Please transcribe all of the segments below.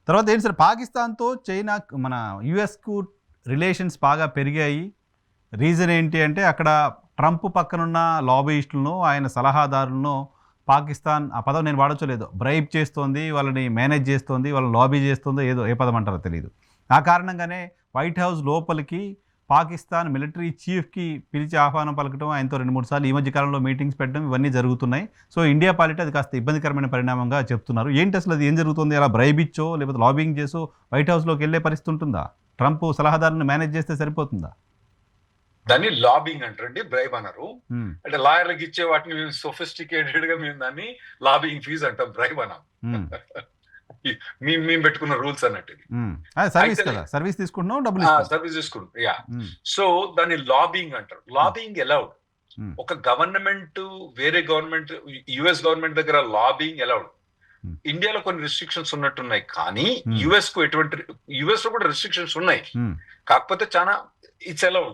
తర్వాత ఏంటి సార్, పాకిస్తాన్తో చైనా మన యుఎస్కు రిలేషన్స్ బాగా పెరిగాయి. రీజన్ ఏంటి అంటే అక్కడ ట్రంప్ పక్కనున్న లాబీయిస్టులను, ఆయన సలహాదారులను పాకిస్తాన్, ఆ పదం నేను వాడచ్చో లేదో, బ్రైబ్ చేస్తోంది, వాళ్ళని మేనేజ్ చేస్తోంది, వాళ్ళని లాబీ చేస్తుందో ఏదో, ఏ పదం అంటారో తెలియదు. ఆ కారణంగానే వైట్ హౌస్ లోపలికి పాకిస్తాన్ మిలిటరీ చీఫ్కి పిలిచి ఆహ్వానం పలకడం, ఆయనతో 2-3 సార్లు ఈ మధ్య కాలంలో మీటింగ్స్ పెట్టడం, ఇవన్నీ జరుగుతున్నాయి. సో ఇండియా పాలిట అది కాస్త ఇబ్బందికరమైన పరిణామంగా చెప్తున్నారు. ఏంటి అసలు అది ఏం జరుగుతుంది? అలా బ్రైబ్ ఇచ్చో లేకపోతే లాబింగ్ చేసో వైట్ హౌస్లోకి వెళ్ళే పరిస్థితి ఉంటుందా? ట్రంప్ సలహాదారులను మేనేజ్ చేస్తే సరిపోతుందా? దాన్ని లాబింగ్ అంటారండి, బ్రైబ్ అనరు. అంటే లాయర్లకు ఇచ్చే వాటిని సొఫిస్టికేటెడ్ గా మేము దాన్ని లాబింగ్ ఫీజ్ అంటాం, బ్రైబ్ అన్నాం. మేము పెట్టుకున్న రూల్స్ అన్నట్టు. సర్వీస్ తీసుకుంటున్నాం, సర్వీస్ తీసుకుంటాం. యా, సో దాన్ని లాబింగ్ అంటారు. Lobbying allowed. ఒక గవర్నమెంట్ వేరే గవర్నమెంట్, యుఎస్ గవర్నమెంట్ దగ్గర లాబింగ్ అలౌడ్. ఇండియాలో కొన్ని రిస్ట్రిక్షన్స్ ఉన్నట్టున్నాయి, కానీ యుఎస్ కు ఎటువంటి, యుఎస్ లో కూడా రిస్ట్రిక్షన్స్ ఉన్నాయి, కాకపోతే చాలా ఇట్స్ అలౌడ్.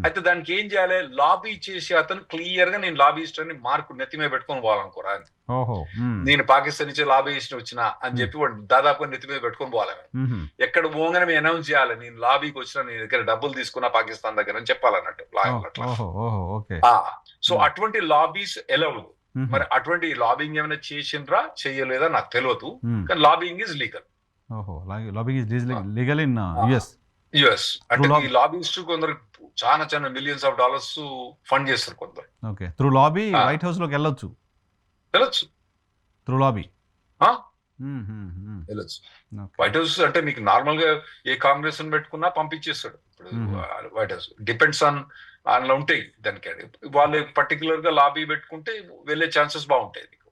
అయితే దానికి ఏం చేయాలి? లాబీ చేసి అతను క్లియర్ గా నేను లాబీయిస్ట్ అని మార్కు నెత్తి మీద పెట్టుకొని పోవాలనుకోరా, నేను పాకిస్తాన్ నుంచి లాబీయిస్ట్ వచ్చిన అని చెప్పి దాదాపు నెత్తి మీద పెట్టుకొని పోవాలి. ఎక్కడ పోగానే మేము అనౌన్స్ చేయాలి, నేను లాబీకి వచ్చిన, నేను దగ్గర డబ్బులు తీసుకున్నా పాకిస్తాన్ దగ్గర అని చెప్పాలన్నట్టు. సో అటువంటి లాబీస్ అలౌడ్. మరి అటువంటి లాబింగ్ ఏమైనా చేసిండ్రా చేయలేదా నాకు తెలియదు, కానీ లాబింగ్ ఈజ్ లీగల్. యుఎస్ అంటే ఈ లాబీయిస్ట్ కొందరు చాలా చాలా మిలియన్స్ ఆఫ్ డాలర్స్ ఫండ్ చేస్తారు కొందరు. Okay, through lobby white house లోకి వెళ్ళొచ్చు. త్రూ లాబీ వెళ్ళొచ్చు. వైట్ హౌస్ అంటే మీకు నార్మల్ గా ఏ కాంగ్రెస్ పెట్టుకున్నా పంపించేస్తాడు. ఇప్పుడు వైట్ హౌస్ డిపెండ్స్ ఆన్ అందులో ఉంటాయి దానికి. వాళ్ళు పర్టికులర్ గా లాబీ పెట్టుకుంటే వెళ్ళే ఛాన్సెస్ బాగుంటాయి, మీకు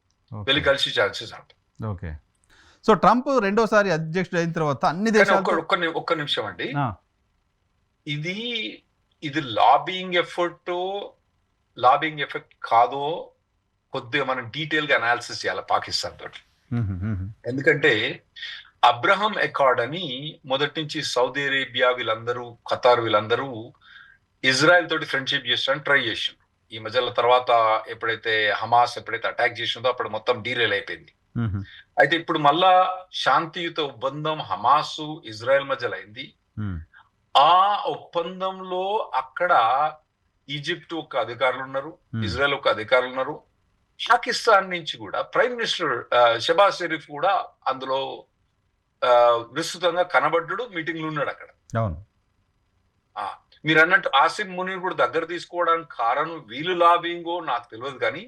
వెళ్ళి కలిసి ఛాన్సెస్ ఉంటాయి. ఓకే, సో ట్రంప్ రెండోసారి అధ్యక్షుడు అయిన తర్వాత అన్ని దేశాలు, ఒక్క నిమిషం అండి, ఇది లాబింగ్ ఎఫెక్ట్ కాదో కొద్దిగా మనం డీటెయిల్ గా అనాలిసిస్ చేయాలి పాకిస్తాన్ తోటి. ఎందుకంటే అబ్రహం అకార్డ్ అని మొదటి నుంచి సౌదీ అరేబియా వీళ్ళందరూ, ఖతార్ వీళ్ళందరూ ఇజ్రాయెల్ తోటి ఫ్రెండ్షిప్ చేసడానికి ట్రై చేసిండ్రు. ఈ మధ్యలో తర్వాత ఎప్పుడైతే హమాస్ అటాక్ చేసిందో అప్పుడు మొత్తం డీరేల్ అయిపోయింది. అయితే ఇప్పుడు మళ్ళా శాంతియుత ఒప్పందం హమాస్ ఇజ్రాయెల్ మధ్యలో అయింది. ఆ ఒప్పందంలో అక్కడ ఈజిప్ట్ ఒక అధికారులు ఉన్నారు, ఇజ్రాయెల్ ఒక అధికారులు ఉన్నారు, పాకిస్తాన్ నుంచి కూడా ప్రైమ్ మినిస్టర్ షెబాజ్ షరీఫ్ కూడా అందులో విస్తృతంగా కనబడ్డాడు, మీటింగ్లు ఉన్నాడు అక్కడ. మీరు అన్నట్టు ఆసిమ్ మునీర్ కూడా దగ్గర తీసుకోవడానికి కారణం వీళ్ళు లాబింగో నాకు తెలియదు, కానీ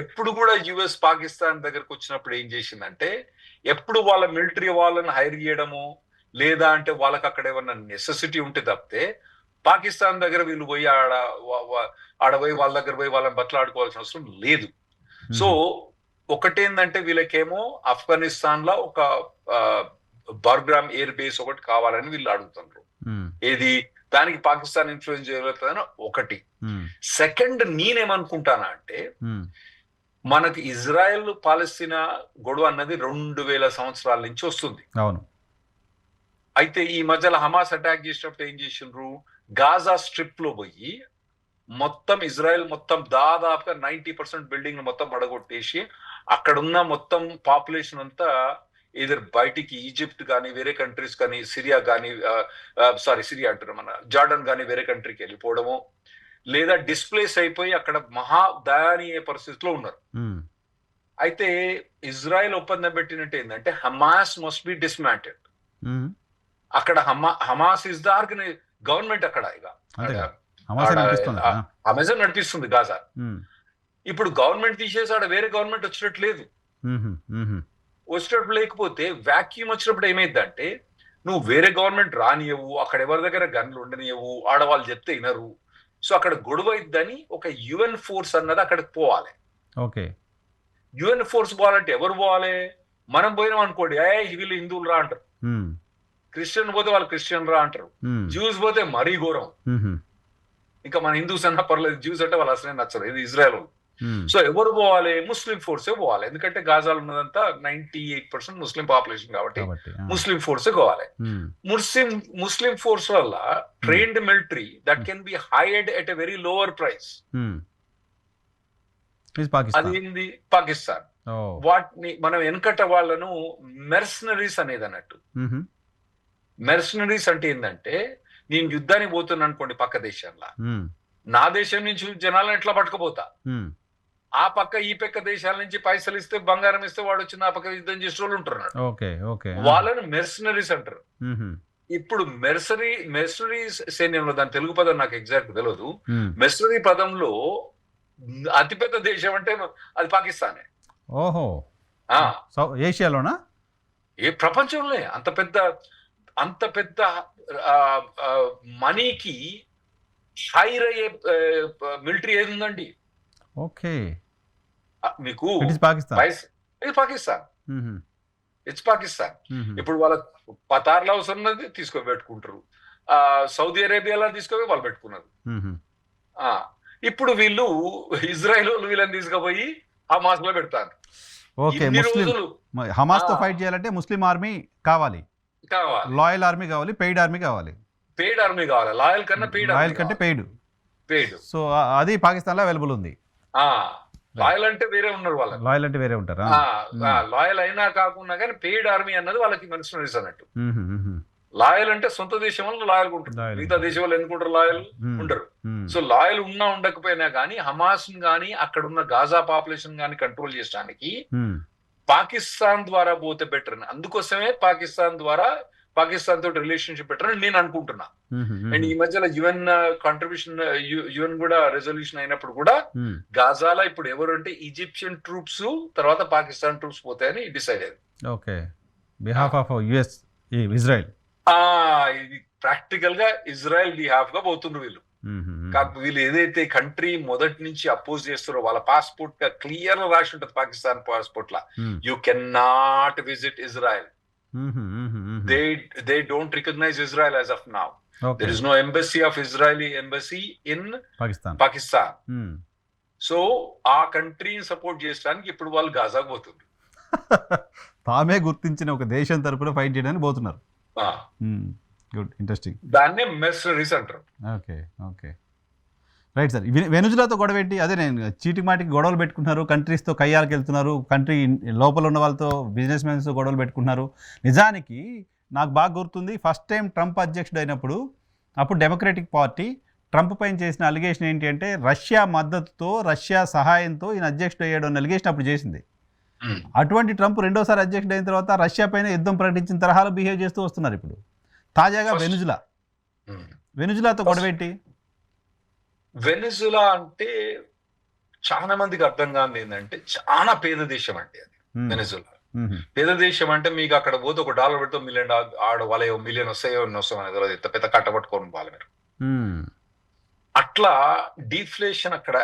ఎప్పుడు కూడా యుఎస్ పాకిస్తాన్ దగ్గరకు వచ్చినప్పుడు ఏం చేసిందంటే, ఎప్పుడు వాళ్ళ మిలిటరీ వాళ్ళని హైర్ చేయడము, లేదా అంటే వాళ్ళకి అక్కడ ఏమన్నా నెసెసిటీ ఉంటే తప్పితే పాకిస్తాన్ దగ్గర వీళ్ళు పోయి ఆడపోయి వాళ్ళ దగ్గర పోయి వాళ్ళని బట్లాడుకోవాల్సిన అవసరం లేదు. సో ఒకటేందంటే వీళ్ళకేమో ఆఫ్ఘనిస్తాన్ లో ఒక బార్గ్రామ్ ఎయిర్ బేస్ ఒకటి కావాలని వీళ్ళు అడుగుతున్నారు. ఏది దానికి పాకిస్తాన్ ఇన్ఫ్లుయెన్స్ చేయగలుగుతుందని ఒకటి. సెకండ్, నేనేమనుకుంటానా అంటే మనకి ఇజ్రాయెల్ పాలస్తీనా గొడవ అన్నది 2000 సంవత్సరాల నుంచి వస్తుంది. అవును. అయితే ఈ మధ్యలో హమాస్ అటాక్ చేసినప్పుడు ఏం చేసిండ్రు, గాజా స్ట్రిప్ లో పోయి మొత్తం ఇజ్రాయెల్ మొత్తం దాదాపుగా 90% బిల్డింగ్ మొత్తం పడగొట్టేసి అక్కడున్న మొత్తం పాపులేషన్ అంతా ఇద్దరు బయటికి ఈజిప్ట్ కానీ వేరే కంట్రీస్ కానీ సిరియా కానీ సిరియా అంటారు మన జార్డన్ కానీ వేరే కంట్రీకి వెళ్ళిపోవడము, లేదా డిస్ప్లేస్ అయిపోయి అక్కడ మహా దయనీయ పరిస్థితిలో ఉన్నారు. అయితే ఇజ్రాయెల్ ఒప్పందం పెట్టినట్టు ఏంటంటే హమాస్ మస్ట్ బి డిస్మాంటెడ్. అక్కడ హమాస్ ఇస్ ద గవర్నమెంట్ అక్కడ ఇక అమెజాన్ నడిపిస్తుంది గాజా. ఇప్పుడు గవర్నమెంట్ తీసేసి ఆడ వేరే గవర్నమెంట్ వచ్చినట్టు లేదు. వచ్చేటప్పుడు లేకపోతే వ్యాక్యూమ్ వచ్చినప్పుడు ఏమైందంటే నువ్వు వేరే గవర్నమెంట్ రానియవు, అక్కడ ఎవరి దగ్గర గన్లు ఉండనియవు, ఆడవాళ్ళు చెప్తే వినరు. సో అక్కడ గొడవ ఇద్దని ఒక యుఎన్ ఫోర్స్ అన్నది అక్కడికి పోవాలి. ఓకే, యుఎన్ ఫోర్స్ పోవాలంటే ఎవరు పోవాలి? మనం పోయినాం అనుకోండి, వీళ్ళు హిందువులు రా అంటారు, క్రిస్టియన్ పోతే వాళ్ళు క్రిస్టియన్ రా అంటారు, జ్యూస్ పోతే మరీ ఘోరం. ఇంకా మన హిందూస్ అన్నా పర్లేదు, జ్యూస్ అంటే వాళ్ళు అసలే నచ్చరు, ఇది ఇజ్రాయెల్. సో ఎవరు పోవాలి? ముస్లిం ఫోర్సే పోవాలి. ఎందుకంటే గాజాలో ఉన్నదంతా 98% ముస్లిం పాపులేషన్ కాబట్టి ముస్లిం ఫోర్సే పోవాలి. ముస్లిం ఫోర్స్ వల్ల trained military that can be hired at a very lower price. అది పాకిస్తాన్. ఓ. వాటిని మనం వెనకట వాళ్ళను మెర్సనరీస్ అనేది అన్నట్టు. మ్హూ. మెర్సనరీస్ అంటే ఏంటంటే, నేను యుద్ధానికి పోతున్నా అనుకోండి పక్క దేశంలో, మ్. నా దేశం నుంచి జనాలను ఎట్లా పట్టుకుపోతా, మ్. ఆ పక్క ఈ పక్క దేశాల నుంచి పైసలు ఇస్తే బంగారం ఇస్తే వాడు వచ్చి నా పక్క యుద్ధం చేసే వాళ్ళు ఉంటున్నారు. Okay okay. వాళ్ళని మెర్సనరీస్ అంటారు. మ్హూ. ఇప్పుడు మెర్సనరీ సైన్యంలో, దాని తెలుగు పదం నాకు ఎగ్జాక్ట్ తెలియదు. మ్. మెర్సనరీ పదంలో అతిపెద్ద దేశం అంటే అది పాకిస్తానే. ఓహో. ఆ, ఏషియాలోనా? ఏ ప్రపంచంలో అంత పెద్ద మనీకి హైర్ అయ్యే మిలిటరీ ఏది ఉందండి? ఓకే. మీకు ఇట్ ఇస్ పాకిస్తాన్. ఇది పాకిస్తాన్. మ్హూ. ఇట్స్ పాకిస్తాన్. మ్హూ. ఇప్పుడు వాళ్ళ పతార్లో అవసరం ఉన్నది తీసుకొని పెట్టుకుంటారు, సౌదీ అరేబియాలో తీసుకొని వాళ్ళు పెట్టుకున్నారు. మ్హూ. ఇప్పుడు వీళ్ళు ఇజ్రాయెల్ వీళ్ళని తీసుకుపోయి హమాస్ లో పెడతారు. ఓకే. ఇన్ని ముస్లిం రోజులు హమాస్ తో ఫైట్ చేయాలంటే ముస్లిం ఆర్మీ కావాలి, కావాలి, లాయల్ ఆర్మీ కావాలి, పెయిడ్ ఆర్మీ కావాలి. పెయిడ్ ఆర్మీ కావాలి. లాయల్ కన్నా లాయల్ కంటే పెయిడ్. పెయిడ్. సో అది పాకిస్తాన్ లో అవైలబుల్ ఉంది. లాయల్ అంటే వేరే ఉన్నారు వాళ్ళకి. లాయల్ అంటే వేరే ఉంటారా? లాయల్ అయినా కాకుండా కానీ పెయిడ్ ఆర్మీ అన్నది వాళ్ళకి మెర్సనరీస్ అన్నట్టు. లాయల్ అంటే సొంత దేశం వల్ల లాయల్ ఉంటుంది, మిగతా దేశం వాళ్ళు ఎందుకుంటారు? లాయల్ ఉండరు. సో లాయల్ ఉన్నా ఉండకపోయినా కానీ హమాస్ గానీ అక్కడ ఉన్న గాజా పాపులేషన్ గానీ కంట్రోల్ చేయడానికి పాకిస్తాన్ ద్వారా పోతే బెటర్ అని, అందుకోసమే పాకిస్తాన్ తోటి రిలేషన్షిప్ బెటర్ అని నేను అనుకుంటున్నా. అండ్ ఈ మధ్యలో యుఎన్ కాంట్రిబ్యూషన్, యుఎన్ కూడా రెజల్యూషన్ అయినప్పుడు కూడా గాజాలో ఇప్పుడు ఎవరు అంటే ఈజిప్షియన్ ట్రూప్స్ తర్వాత పాకిస్తాన్ ట్రూప్స్ పోతాయని డిసైడ్ అయ్యింది. Okay. Behalf of US Israel. ఇది ప్రాక్టికల్ గా ఇజ్రాయెల్ బిహాఫ్ గా పోతుండ్రు వీళ్ళు. కాకపోతే వీళ్ళు ఏదైతే కంట్రీ మొదటి నుంచి అపోజ్ చేస్తారో వాళ్ళ పాస్పోర్ట్ గా క్లియర్ రాసి ఉంటుంది Pakistan passport law, you can not visit Israel. they don't recognize Israel as of now. Okay. There is no embassy of Israeli embassy in Pakistan. So ఆ కంట్రీని సపోర్ట్ చేయడానికి ఇప్పుడు వాళ్ళు గాజాకు పోతుంది. తామే గుర్తించిన ఒక దేశం తరపున ఫైట్ చేయడానికి పోతున్నారు. Good, interesting. దాన్నే మెర్సనరీస్ అంటారు. Okay okay, right sir. వెనుజులాతో గొడవ ఏంటి? అదే నేను చీటికి మాటికి గొడవలు పెట్టుకుంటున్నారు, కంట్రీస్తో కయ్యాలకు వెళ్తున్నారు, కంట్రీ లోపల ఉన్న వాళ్ళతో బిజినెస్ మ్యాన్స్తో గొడవలు పెట్టుకుంటున్నారు. నిజానికి నాకు బాగా గుర్తుంది, ఫస్ట్ టైం ట్రంప్ అధ్యక్షుడు అయినప్పుడు అప్పుడు డెమోక్రటిక్ పార్టీ ట్రంప్ పైన చేసిన అలిగేషన్ ఏంటి అంటే రష్యా మద్దతుతో, రష్యా సహాయంతో ఈయన అధ్యక్షుడు అయ్యాడు అన్న అలిగేషన్ అప్పుడు చేసింది. అటువంటి ట్రంప్ రెండోసారి అధ్యక్షుడు అయిన తర్వాత రష్యా పైన యుద్ధం ప్రకటించిన తరహాలో బిహేవ్ చేస్తూ వస్తున్నారు. ఇప్పుడు తాజాగా వెనుజులాతో గొడవ ఏంటి? వెనిజులా అంటే చాలా మందికి అర్థం కాదు ఏంటంటే చాలా పేద దేశం అండి అది. వెనిజులా పేద దేశం అంటే మీకు అక్కడ పోతే $1 పెడితే $1 ఆడ వాళ్ళ మిలియన్ వస్తాయో అనేది ఇంత పెద్ద కట్టబట్టుకోని వాళ్ళ మీరు. అట్లా డీఫ్లేషన్ అక్కడ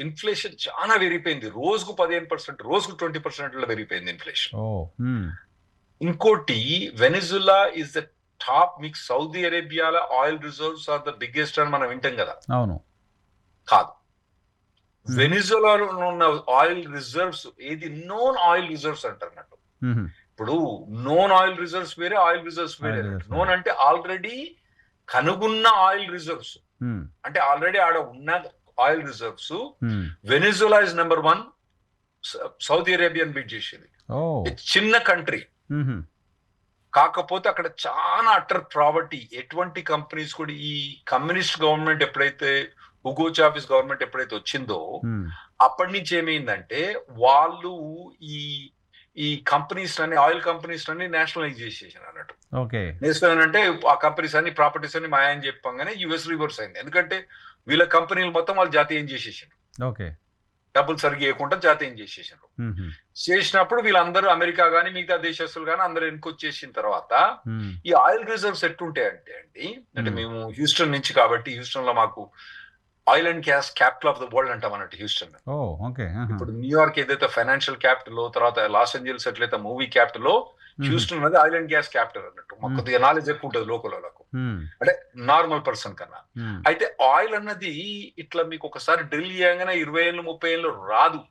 ఇన్ఫ్లేషన్ చాలా పెరిగిపోయింది. రోజుకు 15%, రోజుకు 20% పెరిగిపోయింది ఇన్ఫ్లేషన్. ఇంకోటి వెనిజులా ఇస్ ద టాప్. మీకు సౌదీ అరేబియాలో oil reserves are the biggest అని మనం వింటాం కదా. అవును, కాదు. వెనిజులాలో ఉన్న ఆయిల్ రిజర్వ్స్ ఏది నోన్ ఆయిల్ రిజర్వ్స్ అంటారు అన్నట్టు. ఇప్పుడు నోన్ ఆయిల్ రిజర్వ్స్ వేరే, ఆయిల్ రిజర్వ్స్ వేరే. నోన్ అంటే ఆల్రెడీ కనుగొన్న ఆయిల్ రిజర్వ్స్, అంటే ఆల్రెడీ ఆడ ఉన్న oil reserves. Venezuela is number 1. Saudi Arabian beat చేసేది. చిన్న కంట్రీ, కాకపోతే అక్కడ చాలా అటర్ ప్రావర్టీ. ఎటువంటి కంపెనీస్ కూడా ఈ కమ్యూనిస్ట్ గవర్నమెంట్ ఎప్పుడైతే హుగో చావెజ్ గవర్నమెంట్ ఎప్పుడైతే వచ్చిందో అప్పటి నుంచి ఏమైందంటే వాళ్ళు ఈ కంపెనీస్ అన్ని, ఆయిల్ కంపెనీస్ అన్ని నేషనలైజ్ చేసేసారు అన్నట్టు. నేషనల్ అంటే ఆ కంపెనీస్ అన్ని, ప్రాపర్టీస్ అన్ని మాయని చెప్పగానే యుఎస్ రివర్స్ అయింది. ఎందుకంటే వీళ్ళ కంపెనీలు మొత్తం వాళ్ళు జాతీయం చేసేసారు. డబ్బులు సరిగ్గా ఇవ్వకుండా జాతీయం చేసేసారు. చేసినప్పుడు వీళ్ళందరూ అమెరికా గానీ మిగతా దేశస్తులు గానీ అందరూ ఎన్కొచ్చేసిన తర్వాత ఈ ఆయిల్ రిజర్వ్స్ ఎట్టుంటాయంటే అంటే మేము హ్యూస్టన్ నుంచి కాబట్టి హ్యూస్టన్ లో మాకు oil and gas capital of the world అంటాం అన్నట్టు హ్యూస్టన్. ఇప్పుడు న్యూయార్క్ ఏదైతే ఫైనాన్షియల్ క్యాపిటల్, తర్వాత లాస్ ఏంజల్స్ ఎట్లయితే మూవీ క్యాపిటల్, హ్యూస్టన్ అనేది ఆయిల్ అండ్ గ్యాస్ క్యాపిటల్ అన్నట్టు. మాకు కొద్దిగా నాలెడ్జ్ ఎక్కువ ఉంటుంది లోకల్ వాళ్ళకు, అంటే నార్మల్ పర్సన్ కన్నా. అయితే ఆయిల్ అన్నది ఇట్లా మీకు ఒకసారి డ్రిల్ చేయగానే 20 ఏళ్ళు 30 ఏళ్ళు రాదు.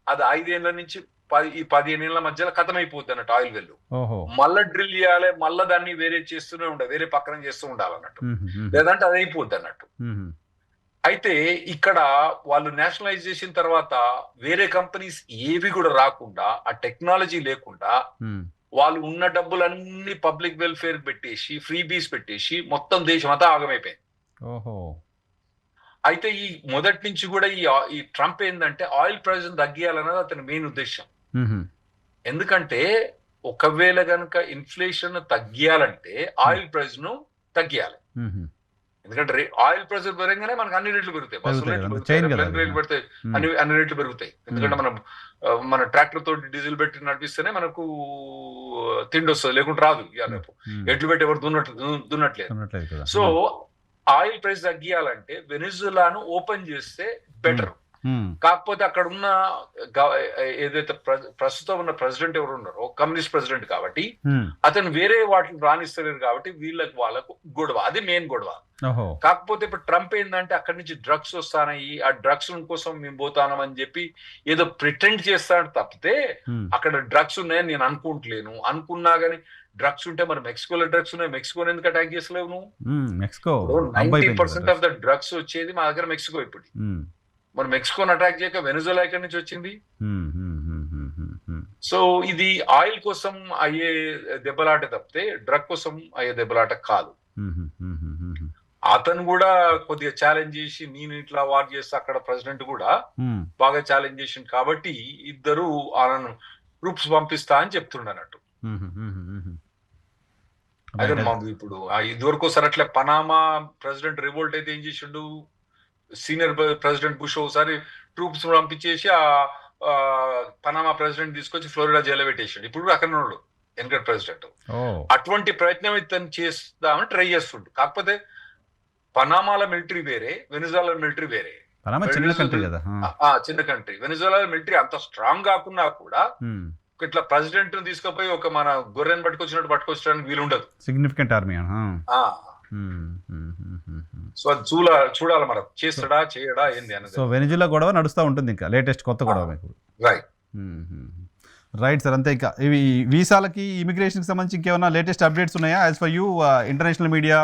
అది 5 ఏళ్ల నుంచి 15 ఏళ్ల మధ్యలో కథమైపోద్ది అన్నట్టు ఆయిల్ వెల్లు. మళ్ళా డ్రిల్ చేయాలి, మళ్ళా దాన్ని వేరే చేస్తూనే ఉండాలి, వేరే పక్కన చేస్తూ ఉండాలన్నట్టు, లేదంటే అది అయిపోద్ది అన్నట్టు. అయితే ఇక్కడ వాళ్ళు నేషనలైజ్ చేసిన తర్వాత వేరే కంపెనీస్ ఏవి కూడా రాకుండా, ఆ టెక్నాలజీ లేకుండా వాళ్ళు ఉన్న డబ్బులన్నీ పబ్లిక్ వెల్ఫేర్ పెట్టేసి, ఫ్రీ బీస్ పెట్టేసి మొత్తం దేశం అంతా ఆగమైపోయింది. ఓహో. అయితే ఈ మొదటి నుంచి కూడా ఈ ట్రంప్ ఏంటంటే ఆయిల్ ప్రైస్ తగ్గియాలన్నది అతని మెయిన్ ఉద్దేశం. ఎందుకంటే ఒకవేళ కనుక ఇన్ఫ్లేషన్ తగ్గియాలంటే ఆయిల్ ప్రైస్ ను తగ్గియాలి. ఎందుకంటే ఆయిల్ ప్రైస్ పెరగగానే మనకు అన్ని రేట్లు పెరుగుతాయి, బస్సు రేట్లు పెరుగుతాయి, రేట్లు పెడతాయి, అన్ని రేట్లు పెరుగుతాయి. ఎందుకంటే మన ట్రాక్టర్ తోటి డీజిల్ పెట్టి నడిపిస్తేనే మనకు తిండి వస్తుంది, లేకుంటే రాదు. రేపు ఎడ్లు పెట్టి ఎవరు దున్నట్లేదు. సో ఆయిల్ ప్రైస్ తగ్గియాలంటే వెనిజులాను ఓపెన్ చేస్తే బెటర్. కాకపోతే అక్కడ ఉన్న ఏదైతే ప్రస్తుతం ఉన్న ప్రెసిడెంట్ ఎవరు ఉన్నారో కమ్యూనిస్ట్ ప్రెసిడెంట్ కాబట్టి అతను వేరే వాటిని రాణిస్తలేరు కాబట్టి వాళ్ళకు గొడవ, అది మెయిన్ గొడవ. కాకపోతే ఇప్పుడు ట్రంప్ ఏంటంటే అక్కడి నుంచి డ్రగ్స్ వస్తానయి, ఆ డ్రగ్స్ కోసం మేము పోతానని చెప్పి ఏదో ప్రిటెండ్ చేస్తాడు తప్పితే అక్కడ డ్రగ్స్ ఉన్నాయని నేను అనుకుంటలేను. అనుకున్నా గానీ డ్రగ్స్ ఉంటే మరి మెక్సికోలో డ్రగ్స్ ఉన్నాయి, మెక్సికోని ఎందుకు అటాక్ చేసలేవు నువ్వు? 90% ఆఫ్ ద డ్రగ్స్ వచ్చేది మా దగ్గర మెక్సికో. ఇప్పుడు మరి మెక్సికోని అటాక్ చేయక వెనిజులా ఎక్కడి నుంచి వచ్చింది? సో ఇది ఆయిల్ కోసం అయ్యే దెబ్బలాట తప్పితే డ్రగ్ కోసం అయ్యే దెబ్బలాట కాదు. అతను కూడా కొద్దిగా ఛాలెంజ్ చేసి నేను ఇట్లా వార్ చేస్తే అక్కడ ప్రెసిడెంట్ కూడా బాగా ఛాలెంజ్ చేసింది కాబట్టి ఇద్దరు ఆయన ట్రూప్స్ పంపిస్తా అని చెప్తుండనట్టు. అదే ఇప్పుడు ఇదివరకు ఒకసారి అట్లా పనామా ప్రెసిడెంట్ రివోల్ట్ అయితే ఏం చేసిండు, సీనియర్ ప్రెసిడెంట్ బుష్ ఒకసారి ట్రూప్స్ పంపించేసి ఆ పనామా ప్రెసిడెంట్ తీసుకొచ్చి ఫ్లోరిడా జైల్లో పెట్టేసాడు. ఇప్పుడు అక్కడ ఉన్నాడు వెనకటి ప్రెసిడెంట్. అటువంటి ప్రయత్నం ఇతను చేస్తామని ట్రై చేస్తుండు. కాకపోతే పనామాల మిలిటరీ వేరే, వెనిజులా మిలిటరీ వేరే. చిన్న కంట్రీ. వెనిజులా మిలిటరీ అంత స్ట్రాంగ్ కాకున్నా కూడా ఇట్లా ప్రెసిడెంట్ తీసుకుపోయి ఒక మన గొర్రెని పట్టుకొచ్చడానికి వీలుండదు. Significant army. సో అది చూడాలి మరి చేస్తాడా చేయడా ఏంది అనేది. సో వెనిజులా గొడవ నడుస్తూ ఉంటుంది, ఇంకా లేటెస్ట్ కొత్త గొడవ మీకు. Right sir. అంతే. ఇంకా ఇవి వీసాలకి ఇమిగ్రేషన్కి సంబంధించి ఇంకేమన్నా లేటెస్ట్ అప్డేట్స్ ఉన్నాయా? As for you, international media,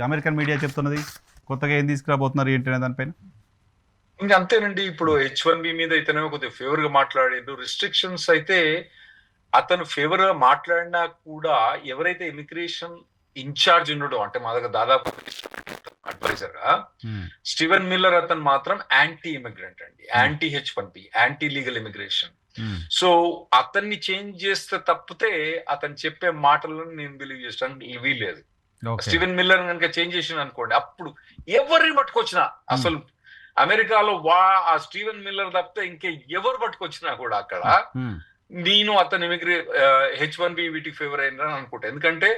American media చెప్తున్నది కొత్తగా ఏం తీసుకురాబోతున్నారు ఏంటి అనే దానిపైన? ఇంకా అంతేనండి. ఇప్పుడు H1B మీద అయితేనే కొద్దిగా ఫేవర్ గా మాట్లాడిండు. రిస్ట్రిక్షన్స్ అయితే అతను ఫేవర్ గా మాట్లాడినా కూడా ఎవరైతే ఇమిగ్రేషన్ ఇన్ఛార్జ్ ఉన్నాడో, అంటే మా దగ్గర దాదాపు అడ్వైజర్ గా స్టీవెన్ మిల్లర్, అతను మాత్రం యాంటీ ఇమిగ్రెంట్ అండి, anti H1B, anti legal immigration. So అతన్ని చేంజ్ చేస్తే తప్పితే అతను చెప్పే మాటలను నేను బిలీవ్ చేస్తాను వీల్లేదు. స్టీవెన్ మిల్లర్ కనుక చేంజ్ చేసిన అనుకోండి, అప్పుడు ఎవరిని పట్టుకొచ్చినా, అసలు అమెరికాలో ఆ స్టీవెన్ మిల్లర్ తప్పితే ఇంకే ఎవరు పట్టుకొచ్చినా కూడా అక్కడ నేను అతను H1B వీటికి ఫేవర్ అయినా అనుకుంటా. ఎందుకంటే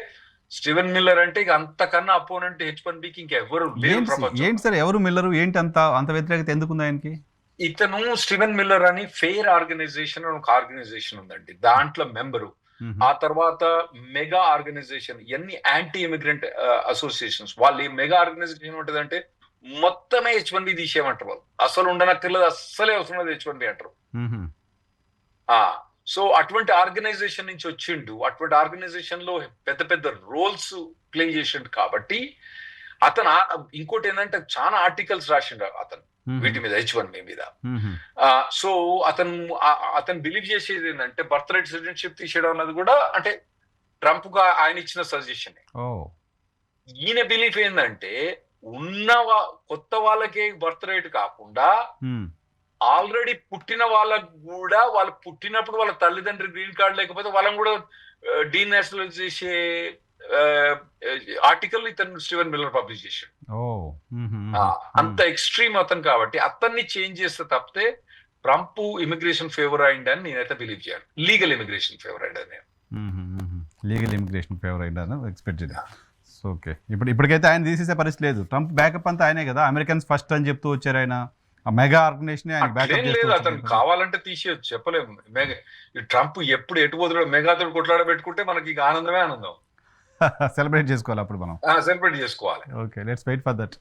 స్టీవెన్ మిల్లర్ అంటే ఇక అంతకన్నా అపోనెంట్ H1Bకి ఇంకెవరు లేరు ప్రపంచం. ఏంటి సార్ ఎవరు మిల్లరు, ఏంటి అంత వ్యతిరేకత ఎందుకుంది ఆయనకి? ఇతను స్టీవెన్ మిల్లర్ అని ఫెయిర్ ఆర్గనైజేషన్ అని ఒక ఆర్గనైజేషన్ ఉందండి, దాంట్లో మెంబరు. ఆ తర్వాత మెగా ఆర్గనైజేషన్, ఎన్ని యాంటీ ఇమిగ్రెంట్ అసోసియేషన్స్, వాళ్ళు ఈ మెగా ఆర్గనైజేషన్ ఏమంటదంటే మొత్తమే H1B తీసేయమంటారు. వాళ్ళు అసలు ఉండనక్కర్లేదు, అస్సలే అవసరం లేదు H1B అంటారు. సో అటువంటి ఆర్గనైజేషన్ నుంచి వచ్చిండు, అటువంటి ఆర్గనైజేషన్ లో పెద్ద పెద్ద రోల్స్ ప్లే చేసిండు కాబట్టి అతను ఇంకోటి ఏంటంటే చాలా ఆర్టికల్స్ రాసిండు అతను వీటి మీద, H1B మీద. సో అతను బిలీవ్ చేసేది ఏంటంటే బర్త్ రైట్ సిటిజన్షిప్ తీసేయడం అన్నది కూడా అంటే ట్రంప్ గా ఆయన ఇచ్చిన సజెషన్. ఈయన బిలీఫ్ ఏంటంటే ఉన్న కొత్త వాళ్ళకే బర్త్ రైట్ కాకుండా ఆల్రెడీ పుట్టిన వాళ్ళకు కూడా, వాళ్ళు పుట్టినప్పుడు వాళ్ళ తల్లిదండ్రులు గ్రీన్ కార్డ్ లేకపోతే వాళ్ళని కూడా డీనేషనలైజ్ చేసే ఆర్టికల్ ఇతను స్టీవెన్ మిల్లర్ పబ్లిష్ చేశాడు. అంత ఎక్స్ట్రీమ్ అతను కాబట్టి అతన్ని చేంజ్ చేస్తే తప్పితే ట్రంప్ ఇమిగ్రేషన్ ఫేవర్ అయిందని నేనైతే బిలీవ్ చేయను. లీగల్ ఇమిగ్రేషన్ ఫేవర్ అయిందని నేను. లీగల్ ఇమిగ్రేషన్ ఫేవర్ అయిందని ఎక్స్పెక్ట్ చేయాలి. ఓకే. ఇప్పటికైతే ఆయన తీసేసే పరిస్థితి లేదు. ట్రంప్ బ్యాకప్ అంతా ఆయనే కదా, అమెరికన్స్ ఫస్ట్ అని చెప్తూ వచ్చారు ఆయన. మెగా ఆర్గనైజేషన్ లేదు, అతను కావాలంటే తీసేయచ్చు, చెప్పలేము. ట్రంప్ ఎప్పుడు ఎటు పోతున్నాడు, మెగాతో కొట్లాడబెట్టుకుంటే మనకి ఇక ఆనందమే ఆనందం. సెలబ్రేట్ చేసుకోవాలి అప్పుడు మనం, సెలబ్రేట్ చేసుకోవాలి. Okay, let's wait for that.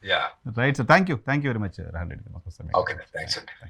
Yeah, right sir. Thank you very much Rahul Reddy. Okay, thanks అండి.